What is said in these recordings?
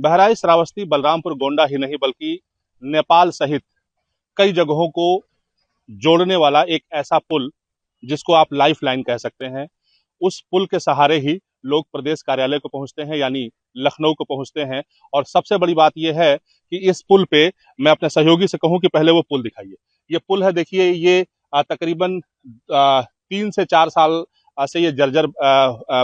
बहराइच, श्रावस्ती, बलरामपुर, गोंडा ही नहीं बल्कि नेपाल सहित कई जगहों को जोड़ने वाला एक ऐसा पुल जिसको आप लाइफ लाइन कह सकते हैं। उस पुल के सहारे ही लोग प्रदेश कार्यालय को पहुंचते हैं, यानी लखनऊ को पहुंचते हैं। और सबसे बड़ी बात यह है कि इस पुल पे मैं अपने सहयोगी से कहूं कि पहले वो पुल दिखाइए। ये पुल है, देखिए, ये तकरीबन 3 से 4 साल से ये जर्जर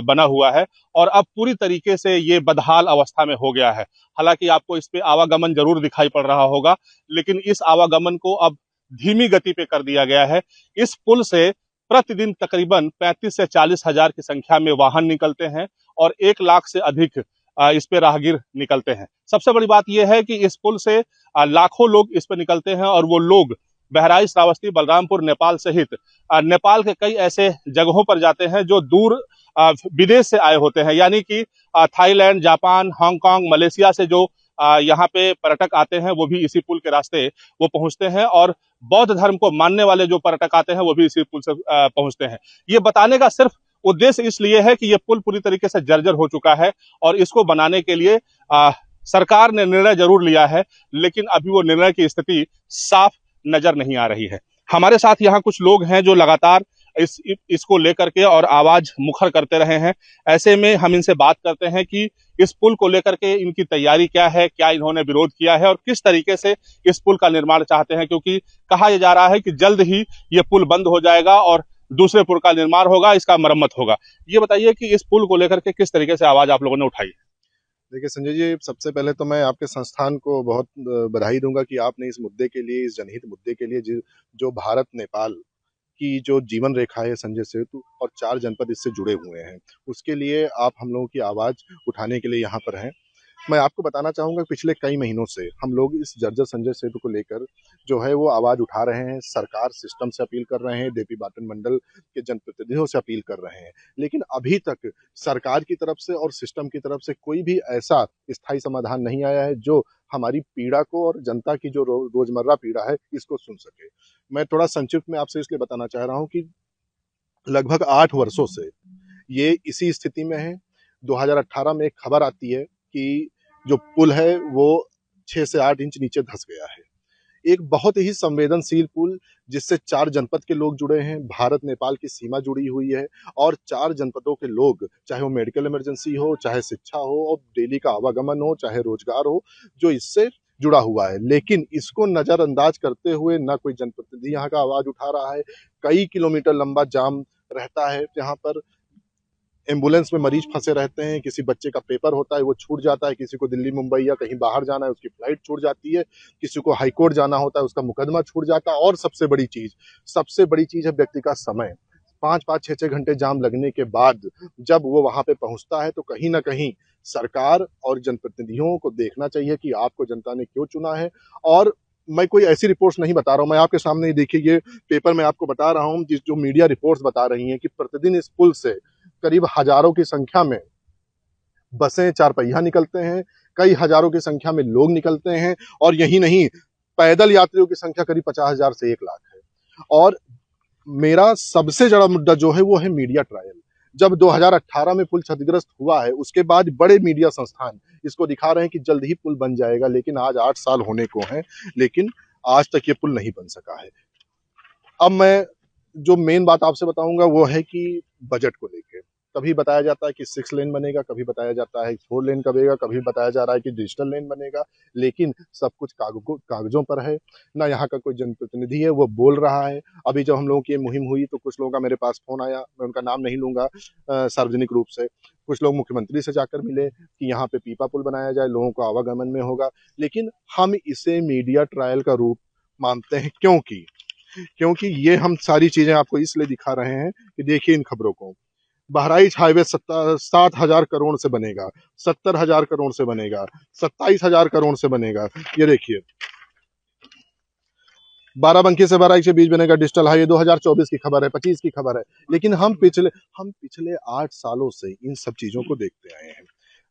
बना हुआ है और अब पूरी तरीके से ये बदहाल अवस्था में हो गया है। हालांकि आपको इस पे आवागमन जरूर दिखाई पड़ रहा होगा, लेकिन इस आवागमन को अब धीमी गति पे कर दिया गया है। इस पुल से प्रतिदिन तकरीबन 35 से 40 हजार की संख्या में वाहन निकलते हैं और 1 लाख से अधिक इस पे राहगीर निकलते हैं। सबसे बड़ी बात यह है कि इस पुल से लाखों लोग इस पे निकलते हैं और वो लोग बहराइच, श्रावस्ती, बलरामपुर, नेपाल सहित नेपाल के कई ऐसे जगहों पर जाते हैं जो दूर विदेश से आए होते हैं, यानी कि थाईलैंड, जापान, हांगकांग, मलेशिया से जो यहाँ पे पर्यटक आते हैं वो भी इसी पुल के रास्ते वो पहुंचते हैं और बौद्ध धर्म को मानने वाले जो पर्यटक आते हैं वो भी इसी पुल से पहुंचते हैं। ये बताने का सिर्फ उद्देश्य इसलिए है कि ये पुल पूरी तरीके से जर्जर हो चुका है और इसको बनाने के लिए सरकार ने निर्णय जरूर लिया है, लेकिन अभी वो निर्णय की स्थिति साफ नजर नहीं आ रही है। हमारे साथ यहाँ कुछ लोग हैं जो लगातार इसको लेकर के और आवाज मुखर करते रहे हैं। ऐसे में हम इनसे बात करते हैं कि इस पुल को लेकर के इनकी तैयारी क्या है, क्या इन्होंने विरोध किया है और किस तरीके से इस पुल का निर्माण चाहते हैं, क्योंकि कहा यह जा रहा है कि जल्द ही ये पुल बंद हो जाएगा और दूसरे पुल का निर्माण होगा, इसका मरम्मत होगा। ये बताइए कि इस पुल को लेकर के किस तरीके से आवाज आप लोगों ने उठाई? देखिए संजय जी, सबसे पहले तो मैं आपके संस्थान को बहुत बधाई दूंगा कि आपने इस मुद्दे के लिए, इस जनहित मुद्दे के लिए जो भारत नेपाल की जो जीवन रेखा है संजय सेतु और 4 जनपद इससे जुड़े हुए हैं, उसके लिए आप हम लोगों की आवाज़ उठाने के लिए यहाँ पर हैं। मैं आपको बताना चाहूँगा पिछले कई महीनों से हम लोग इस जर्जर संजय सेतु को लेकर जो है वो आवाज़ उठा रहे हैं। सरकार सिस्टम से अपील कर रहे हैं, देवी बाटन मंडल के जनप्रतिनिधियों से अपील कर रहे हैं, लेकिन अभी तक सरकार की तरफ से और सिस्टम की तरफ से कोई भी ऐसा स्थायी समाधान नहीं आया है जो हमारी पीड़ा को और जनता की जो रोजमर्रा पीड़ा है इसको सुन सके। मैं थोड़ा संक्षिप्त में आपसे इसलिए बताना चाह रहा हूँ कि लगभग 8 वर्षों से ये इसी स्थिति में है। 2018 में एक खबर आती है कि जो पुल है वो 6 से 8 इंच नीचे धंस गया है। एक बहुत ही संवेदनशील पुल जिससे 4 जनपद के लोग जुड़े हैं, भारत नेपाल की सीमा जुड़ी हुई है और 4 जनपदों के लोग, चाहे वो मेडिकल इमरजेंसी हो, चाहे शिक्षा हो और डेली का आवागमन हो, चाहे रोजगार हो, जो इससे जुड़ा हुआ है। लेकिन इसको नजरअंदाज करते हुए ना कोई जनप्रतिनिधि यहाँ का आवाज उठा रहा है। कई किलोमीटर लंबा जाम रहता है, जहाँ पर एम्बुलेंस में मरीज फंसे रहते हैं, किसी बच्चे का पेपर होता है वो छूट जाता है, किसी को दिल्ली, मुंबई या कहीं बाहर जाना है उसकी फ्लाइट छूट जाती है, किसी को हाई कोर्ट जाना होता है उसका मुकदमा छूट जाता है और सबसे बड़ी चीज है व्यक्ति का समय। 5-5, 6-6 घंटे जाम लगने के बाद जब वो वहां पे पहुंचता है तो कहीं ना कहीं सरकार और जनप्रतिनिधियों को देखना चाहिए कि आपको जनता ने क्यों चुना है। और मैं कोई ऐसी रिपोर्ट्स नहीं बता रहा हूँ, मैं आपके सामने ही देखिए ये पेपर में आपको बता रहा हूँ जो मीडिया रिपोर्ट्स बता रही हैं कि प्रतिदिन इस पुल से करीब हजारों की संख्या में बसें, 4 पहिया निकलते हैं, कई हजारों की संख्या में लोग निकलते हैं और यही नहीं, पैदल यात्रियों की संख्या करीब 50,000 से 1 लाख है। और मेरा सबसे बड़ा मुद्दा जो है वो है मीडिया ट्रायल। जब 2018 में पुल क्षतिग्रस्त हुआ है उसके बाद बड़े मीडिया संस्थान इसको दिखा रहे हैं कि जल्द ही पुल बन जाएगा, लेकिन आज 8 साल होने को हैं, लेकिन आज तक ये पुल नहीं बन सका है। अब मैं जो मेन बात आपसे बताऊंगा वो है कि बजट को लेके कभी बताया जाता है कि 6 लेन बनेगा, कभी बताया जाता है 4 लेन बनेगा, कभी बताया जा रहा है कि डिजिटल लेन बनेगा, लेकिन सब कुछ कागजों पर है। ना यहाँ का कोई जनप्रतिनिधि है वो बोल रहा है। अभी जब हम लोगों की मुहिम हुई तो कुछ लोगों का मेरे पास फोन आया, मैं उनका नाम नहीं लूंगा सार्वजनिक रूप से। कुछ लोग मुख्यमंत्री से जाकर मिले कि यहाँ पे पीपा पुल बनाया जाए, लोगों को आवागमन में होगा, लेकिन हम इसे मीडिया ट्रायल का रूप मानते हैं। क्योंकि ये हम सारी चीजें आपको इसलिए दिखा रहे हैं कि देखिए इन खबरों को। बहराइच हाईवे 7,000 करोड़ से बनेगा, 70,000 करोड़ से बनेगा, 27,000 करोड़ से बनेगा। ये देखिए बाराबंकी से बहराइच के बीच बनेगा डिजिटल हाईवे, 2024 की खबर है, 25 की खबर है, लेकिन हम पिछले 8 सालों से इन सब चीजों को देखते आए हैं।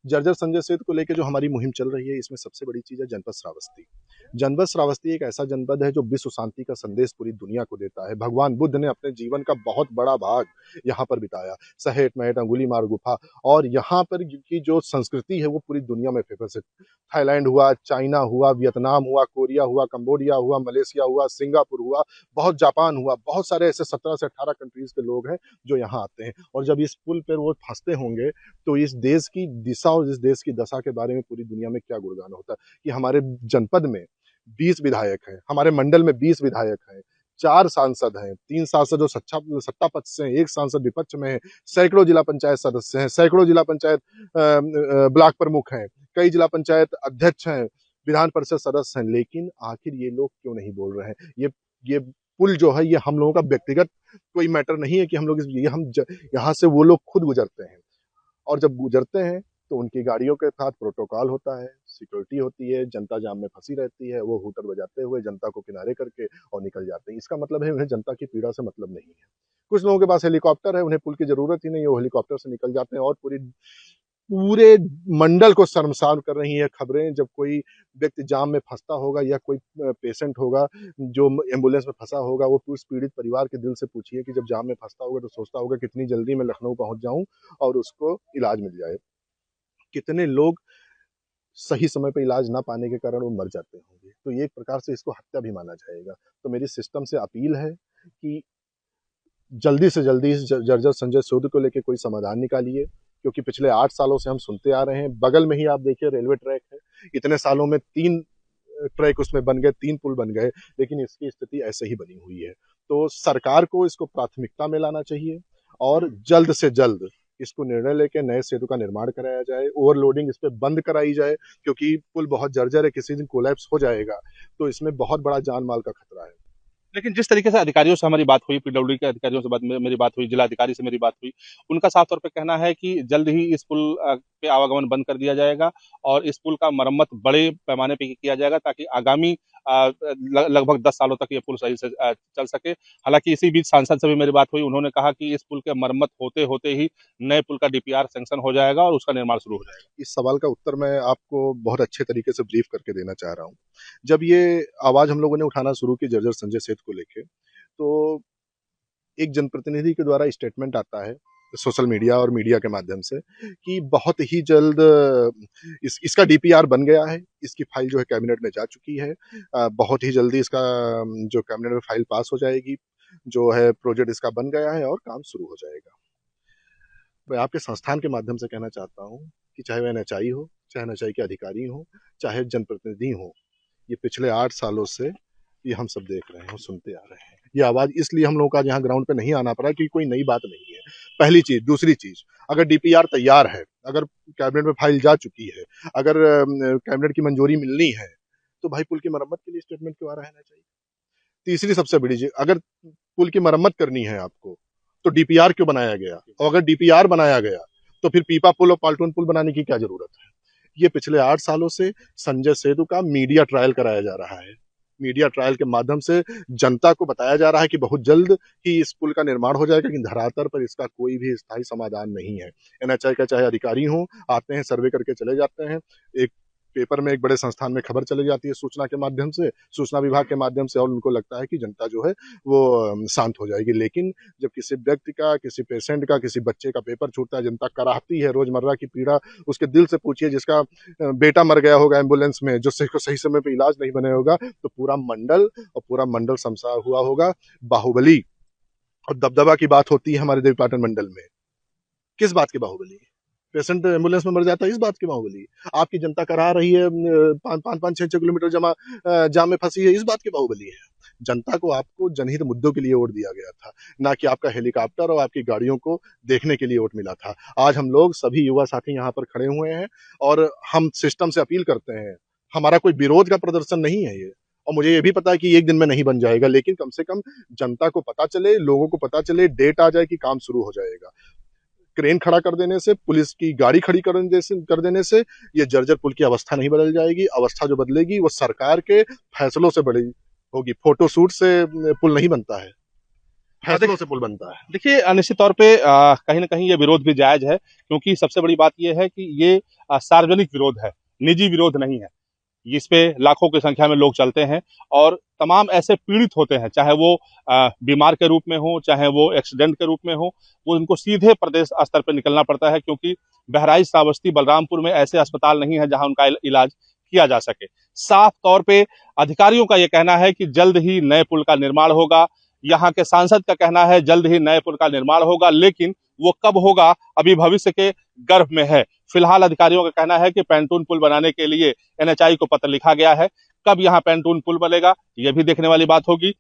जर्जर संजय सेतु को लेकर जो हमारी मुहिम चल रही है इसमें सबसे बड़ी चीज है जनपद श्रावस्ती। जनपद श्रावस्ती एक ऐसा जनपद है जो विश्व शांति का संदेश पूरी दुनिया को देता है। भगवान बुद्ध ने अपने जीवन का बहुत बड़ा भाग यहाँ पर बिताया। सहेट महट अंगुलीमाल गुफा, और यहाँ पर की जो संस्कृति है वो पूरी दुनिया में फेमस है। थाईलैंड हुआ, चाइना हुआ, वियतनाम हुआ, कोरिया हुआ, कंबोडिया हुआ, मलेशिया हुआ, सिंगापुर हुआ, बहुत जापान हुआ, बहुत सारे ऐसे 17 से 18 कंट्रीज के लोग हैं जो यहाँ आते हैं। और जब इस पुल पर वो फंसते होंगे तो इस देश की दिशा और इस देश की दशा के बारे में पूरी दुनिया में क्या गुणगान होता है कि हमारे जनपद में 20 विधायक हैं, हमारे मंडल में 20 विधायक हैं, 4 सांसद हैं, 3 सांसद जो सत्ता पक्ष से हैं, 1 सांसद विपक्ष में है, सैकड़ों जिला पंचायत सदस्य हैं, सैकड़ों जिला पंचायत ब्लॉक प्रमुख हैं, कई जिला पंचायत अध्यक्ष हैं, विधान परिषद सदस्य हैं, लेकिन आखिर ये लोग क्यों नहीं बोल रहे हैं? ये पुल जो है ये हम लोगों का व्यक्तिगत कोई मैटर नहीं है कि हम लोग यहाँ से वो लोग खुद गुजरते हैं, और जब गुजरते हैं तो उनकी गाड़ियों के साथ प्रोटोकॉल होता है, सिक्योरिटी होती है, जनता जाम में फंसी रहती है, वो हूटर बजाते हुए जनता को किनारे करके और निकल जाते हैं। इसका मतलब है उन्हें जनता की पीड़ा से मतलब नहीं है। कुछ लोगों के पास हेलीकॉप्टर है, उन्हें पुल की जरूरत ही नहीं है, वो हेलीकॉप्टर से निकल जाते हैं, और पूरे मंडल को शर्मसार कर रही है खबरें। जब कोई व्यक्ति जाम में फंसता होगा या कोई पेशेंट होगा जो एम्बुलेंस में फंसा होगा, वो उस पीड़ित परिवार के दिल से पूछिए कि जब जाम में फंसता होगा तो सोचता होगा कितनी जल्दी मैं लखनऊ पहुंच जाऊं और उसको इलाज मिल जाए। कितने लोग सही समय पे इलाज ना पाने के कारण वो मर जाते होंगे। तो ये एक प्रकार से इसको हत्या भी माना जाएगा। तो मेरी सिस्टम से अपील है कि जल्दी से जल्दी इस जर्जर संजय सूद को लेके कोई समाधान निकालिए, क्योंकि पिछले 8 सालों से हम सुनते आ रहे हैं। बगल में ही आप देखिए रेलवे ट्रैक है, इतने सालों में 3 ट्रैक उसमें बन गए, 3 पुल बन गए, लेकिन इसकी स्थिति ऐसे ही बनी हुई है। तो सरकार को इसको प्राथमिकता में लाना चाहिए और जल्द से जल्द इसको निर्णय लेके नए सेतु का निर्माण कराया जाए, ओवरलोडिंग इस पे बंद कराई जाए, क्योंकि पुल बहुत जर्जर है, किसी दिन कोलैप्स हो जाएगा तो इसमें बहुत बड़ा जान माल का खतरा है। लेकिन जिस तरीके से अधिकारियों से हमारी बात हुई, पीडब्ल्यूडी के अधिकारियों से मेरी बात हुई, जिलाधिकारी से मेरी बात हुई, उनका साफ तौर पे कहना है कि जल्द ही इस पुल पे आवागमन बंद कर दिया जाएगा और इस पुल का मरम्मत बड़े पैमाने पे किया जाएगा ताकि आगामी लगभग 10 सालों तक ये पुल सही से चल सके। हालांकि इसी बीच सांसद से भी मेरी बात हुई, उन्होंने कहा कि इस पुल के मरम्मत होते होते ही नए पुल का डीपीआर सैंक्शन हो जाएगा और उसका निर्माण शुरू हो जाएगा। इस सवाल का उत्तर मैं आपको बहुत अच्छे तरीके से ब्रीफ करके देना चाह रहा हूँ। जब ये आवाज हम लोगों ने उठाना शुरू की जर्जर संजय सेतु को लेके, तो एक जनप्रतिनिधि के द्वारा स्टेटमेंट आता है सोशल मीडिया और मीडिया के माध्यम से कि बहुत ही जल्द इसका डीपीआर बन गया है, इसकी फाइल जो है कैबिनेट में जा चुकी है, बहुत ही जल्दी इसका जो कैबिनेट में फाइल पास हो जाएगी, जो है प्रोजेक्ट इसका बन गया है और काम शुरू हो जाएगा। मैं आपके संस्थान के माध्यम से कहना चाहता हूँ कि चाहे वह एनएचआई हो, चाहे एनएचआई के अधिकारी हो, चाहे जनप्रतिनिधि हो, ये पिछले 8 सालों से ये हम सब देख रहे हैं, सुनते आ रहे हैं। ये आवाज इसलिए हम लोगों का यहाँ ग्राउंड पे नहीं आना पड़ा क्योंकि कोई नई बात नहीं है। पहली चीज। दूसरी चीज, अगर डीपीआर तैयार है, अगर कैबिनेट में फाइल जा चुकी है, अगर कैबिनेट की मंजूरी मिलनी है, तो भाई पुल की मरम्मत के लिए स्टेटमेंट क्यों आ रहा है चाहिए। तीसरी सबसे बड़ी चीज, अगर पुल की मरम्मत करनी है आपको तो डीपीआर क्यों बनाया गया, और अगर डीपीआर बनाया गया तो फिर पीपा पुल और पाल्टून पुल बनाने की क्या जरूरत है। ये पिछले 8 सालों से संजय सेतु का मीडिया ट्रायल कराया जा रहा है। मीडिया ट्रायल के माध्यम से जनता को बताया जा रहा है कि बहुत जल्द ही इस पुल का निर्माण हो जाएगा, लेकिन धरातल पर इसका कोई भी स्थायी समाधान नहीं है। एनएचआई का चाहे अधिकारी हो, आते हैं सर्वे करके चले जाते हैं, एक पेपर में एक बड़े संस्थान में खबर चली जाती है सूचना के माध्यम से, सूचना विभाग के माध्यम से, और उनको लगता है कि जनता जो है वो शांत हो जाएगी। लेकिन जब किसी व्यक्ति का, किसी पेशेंट का, किसी बच्चे का पेपर छूटता है, जनता कराहती है, रोजमर्रा की पीड़ा उसके दिल से पूछिए, जिसका बेटा मर गया होगा एम्बुलेंस में, जो सही समय पे इलाज नहीं बने होगा, तो पूरा मंडल शमशार हुआ होगा। बाहुबली और दबदबा की बात होती है हमारे देवीपाटन मंडल में, किस बात की बाहुबली। पेशेंट एम्बुलेंस में मर जाता है, इस बात की बाहुबली। आपकी जनता करा रही है, 5-5, 6-6 किलोमीटर जाम में फंसी है, इस बात की बाहुबली है। जनता को आपको जनहित मुद्दों के लिए वोट दिया गया था, ना कि आपका हेलीकॉप्टर और आपकी गाड़ियों को देखने के लिए वोट मिला था। आज हम लोग सभी युवा साथी यहाँ पर खड़े हुए हैं और हम सिस्टम से अपील करते हैं। हमारा कोई विरोध का प्रदर्शन नहीं है ये, और मुझे ये भी पता है कि एक दिन में नहीं बन जाएगा, लेकिन कम से कम जनता को पता चले, लोगों को पता चले, डेट आ जाए कि काम शुरू हो जाएगा। क्रेन खड़ा कर देने से, पुलिस की गाड़ी खड़ी कर देने से ये जर्जर पुल की अवस्था नहीं बदल जाएगी। अवस्था जो बदलेगी वो सरकार के फैसलों से बड़ी होगी। फोटो शूट से पुल नहीं बनता है, फैसलों से पुल बनता है। देखिए, निश्चित तौर पे कहीं ना कहीं ये विरोध भी जायज है, क्योंकि सबसे बड़ी बात ये है कि ये सार्वजनिक विरोध है, निजी विरोध नहीं है। इस पे लाखों की संख्या में लोग चलते हैं और तमाम ऐसे पीड़ित होते हैं, चाहे वो बीमार के रूप में हो, चाहे वो एक्सीडेंट के रूप में हो, वो उनको सीधे प्रदेश स्तर पर निकलना पड़ता है, क्योंकि बहराइच, श्रावस्ती, बलरामपुर में ऐसे अस्पताल नहीं है जहां उनका इलाज किया जा सके। साफ तौर पे अधिकारियों का यह कहना है कि जल्द ही नए पुल का निर्माण होगा। यहाँ के सांसद का कहना है जल्द ही नए पुल का निर्माण होगा, लेकिन वो कब होगा अभी भविष्य के गर्भ में है। फिलहाल अधिकारियों का कहना है कि पैंटून पुल बनाने के लिए NHAI को पत्र लिखा गया है। कब यहाँ पैंटून पुल बनेगा यह भी देखने वाली बात होगी।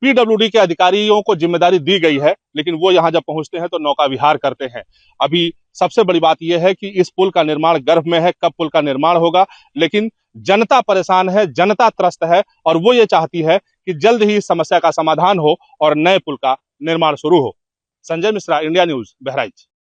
PWD के अधिकारियों को जिम्मेदारी दी गई है, लेकिन वो यहाँ जब पहुंचते हैं तो नौका विहार करते हैं। अभी सबसे बड़ी बात यह है कि इस पुल का निर्माण गर्भ में है, कब पुल का निर्माण होगा, लेकिन जनता परेशान है, जनता त्रस्त है और वो ये चाहती है कि जल्द ही इस समस्या का समाधान हो और नए पुल का निर्माण शुरू हो। Sanjay Mishra, India news, Bahraich.